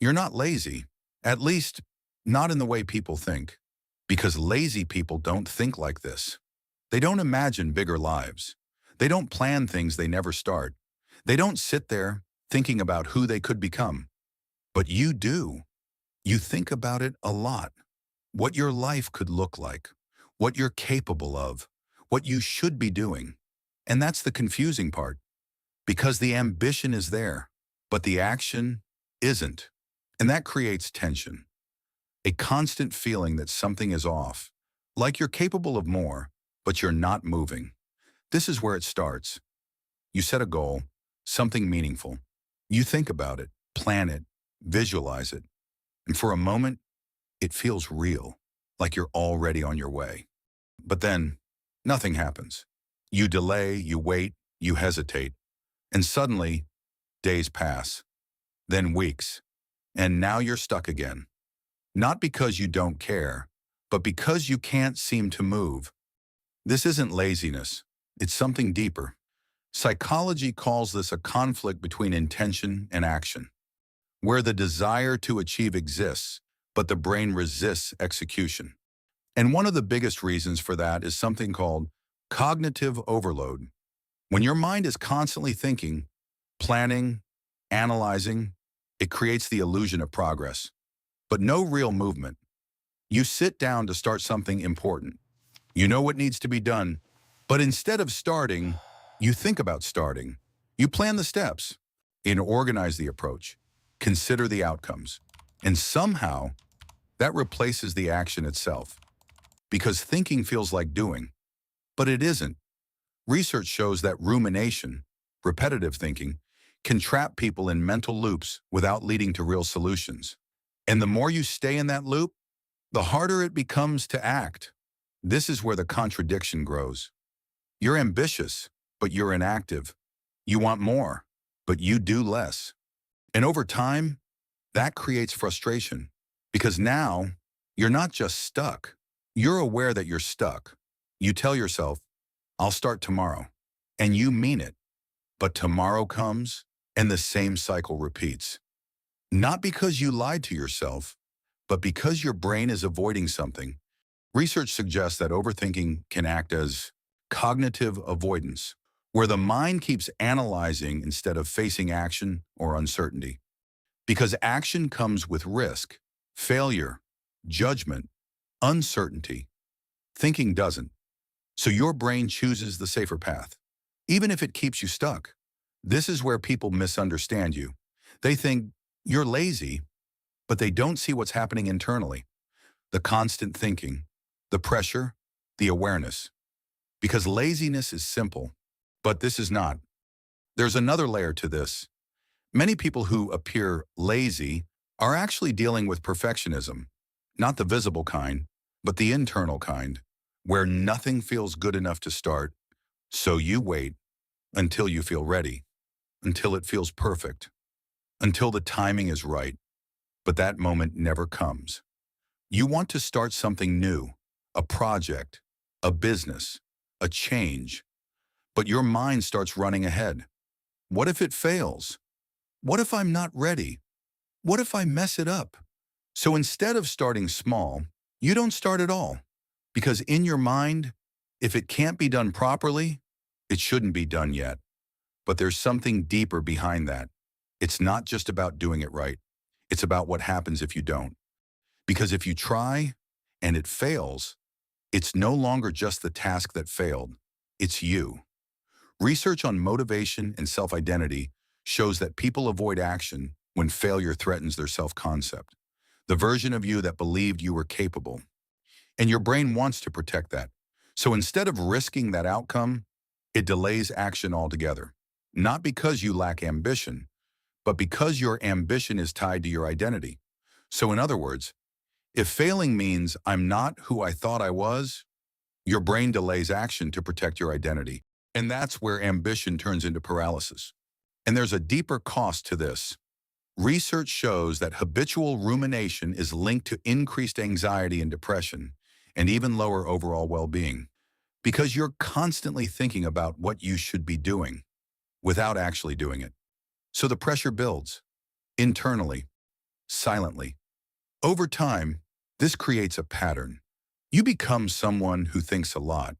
You're not lazy, at least not in the way people think, because lazy people don't think like this. They don't imagine bigger lives. They don't plan things they never start. They don't sit there thinking about who they could become. But you do. You think about it a lot. What your life could look like, what you're capable of, what you should be doing. And that's the confusing part, because the ambition is there, but the action isn't. And that creates tension, a constant feeling that something is off, like you're capable of more, but you're not moving. This is where it starts. You set a goal, something meaningful. You think about it, plan it, visualize it. And for a moment, it feels real, like you're already on your way. But then, nothing happens. You delay, you wait, you hesitate. And suddenly, days pass, then weeks. And now you're stuck again. Not because you don't care, but because you can't seem to move. This isn't laziness. It's something deeper. Psychology calls this a conflict between intention and action, where the desire to achieve exists, but the brain resists execution. And one of the biggest reasons for that is something called cognitive overload. When your mind is constantly thinking, planning, analyzing, it creates the illusion of progress, but no real movement. You sit down to start something important. You know what needs to be done, but instead of starting, you think about starting. You plan the steps and organize the approach, consider the outcomes, and somehow that replaces the action itself, because thinking feels like doing, but it isn't. Research shows that rumination, repetitive thinking, can trap people in mental loops without leading to real solutions. And the more you stay in that loop, the harder it becomes to act. This is where the contradiction grows. You're ambitious, but you're inactive. You want more, but you do less. And over time, that creates frustration, because now you're not just stuck. You're aware that you're stuck. You tell yourself, I'll start tomorrow, and you mean it. But tomorrow comes, and the same cycle repeats. Not because you lied to yourself, but because your brain is avoiding something. Research suggests that overthinking can act as cognitive avoidance, where the mind keeps analyzing instead of facing action or uncertainty. Because action comes with risk, failure, judgment, uncertainty. Thinking doesn't. So your brain chooses the safer path, even if it keeps you stuck. This is where people misunderstand you. They think you're lazy, but they don't see what's happening internally. The constant thinking, the pressure, the awareness. Because laziness is simple, but this is not. There's another layer to this. Many people who appear lazy are actually dealing with perfectionism, not the visible kind, but the internal kind, where nothing feels good enough to start, so you wait until you feel ready, until it feels perfect, until the timing is right, but that moment never comes. You want to start something new, a project, a business, a change, but your mind starts running ahead. What if it fails? What if I'm not ready? What if I mess it up? So instead of starting small, you don't start at all, because in your mind, if it can't be done properly, it shouldn't be done yet. But there's something deeper behind that. It's not just about doing it right. It's about what happens if you don't. Because if you try and it fails, it's no longer just the task that failed. It's you. Research on motivation and self-identity shows that people avoid action when failure threatens their self-concept, the version of you that believed you were capable. And your brain wants to protect that. So instead of risking that outcome, it delays action altogether. Not because you lack ambition, but because your ambition is tied to your identity. So in other words, if failing means I'm not who I thought I was, your brain delays action to protect your identity. And that's where ambition turns into paralysis. And there's a deeper cost to this. Research shows that habitual rumination is linked to increased anxiety and depression, and even lower overall well-being, because you're constantly thinking about what you should be doing without actually doing it. So the pressure builds internally. silently. Over time, this creates a pattern. You become someone who thinks a lot,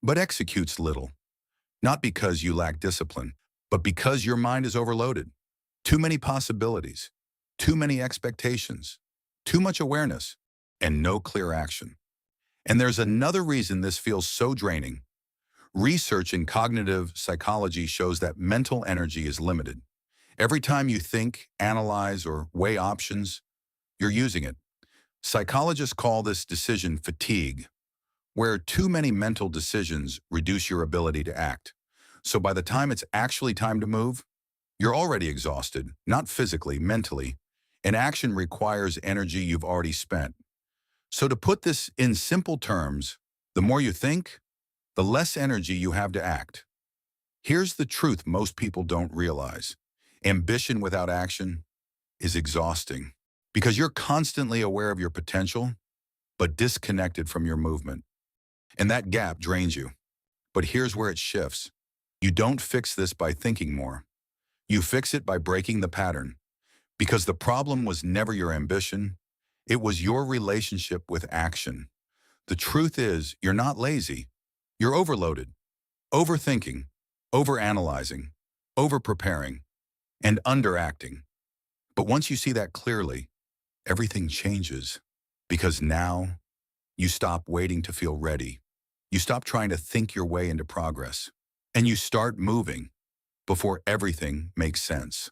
but executes little. Not because you lack discipline, but because your mind is overloaded. Too many possibilities, too many expectations, too much awareness, and no clear action. And there's another reason this feels so draining. Research in cognitive psychology shows that mental energy is limited. Every time you think, analyze, or weigh options, you're using it. Psychologists call this decision fatigue, where too many mental decisions reduce your ability to act. So by the time it's actually time to move, you're already exhausted, not physically, mentally, and action requires energy you've already spent. So to put this in simple terms, the more you think, the less energy you have to act. Here's the truth most people don't realize. Ambition without action is exhausting because you're constantly aware of your potential, but disconnected from your movement. And that gap drains you. But here's where it shifts. You don't fix this by thinking more. You fix it by breaking the pattern. Because the problem was never your ambition, it was your relationship with action. The truth is, you're not lazy. You're overloaded, overthinking, overanalyzing, overpreparing, and underacting. But once you see that clearly, everything changes. Because now, you stop waiting to feel ready. You stop trying to think your way into progress. And you start moving before everything makes sense.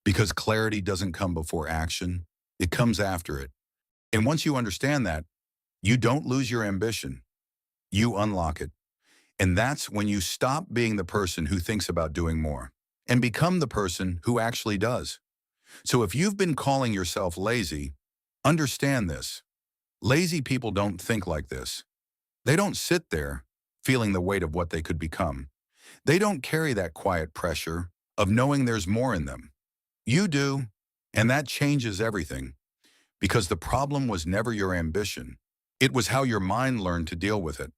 Because clarity doesn't come before action, it comes after it. And once you understand that, you don't lose your ambition. You unlock it. And that's when you stop being the person who thinks about doing more and become the person who actually does. So if you've been calling yourself lazy, understand this. Lazy people don't think like this. They don't sit there feeling the weight of what they could become. They don't carry that quiet pressure of knowing there's more in them. You do, and that changes everything. Because the problem was never your ambition. It was how your mind learned to deal with it.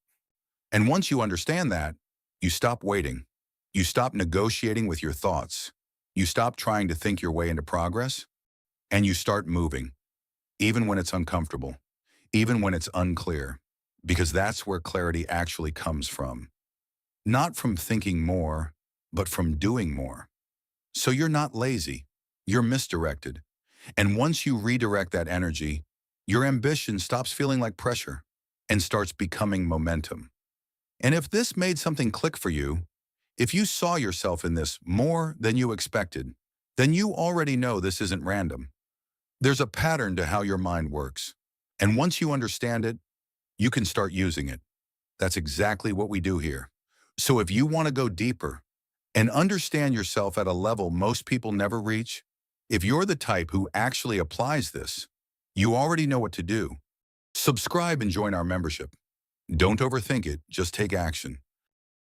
And once you understand that, you stop waiting. You stop negotiating with your thoughts. You stop trying to think your way into progress, and you start moving, even when it's uncomfortable, even when it's unclear, because that's where clarity actually comes from. Not from thinking more, but from doing more. So you're not lazy. You're misdirected. And once you redirect that energy, your ambition stops feeling like pressure and starts becoming momentum. And if this made something click for you, if you saw yourself in this more than you expected, then you already know this isn't random. There's a pattern to how your mind works. And once you understand it, you can start using it. That's exactly what we do here. So if you want to go deeper and understand yourself at a level most people never reach, if you're the type who actually applies this, you already know what to do. Subscribe and join our membership. Don't overthink it, just take action.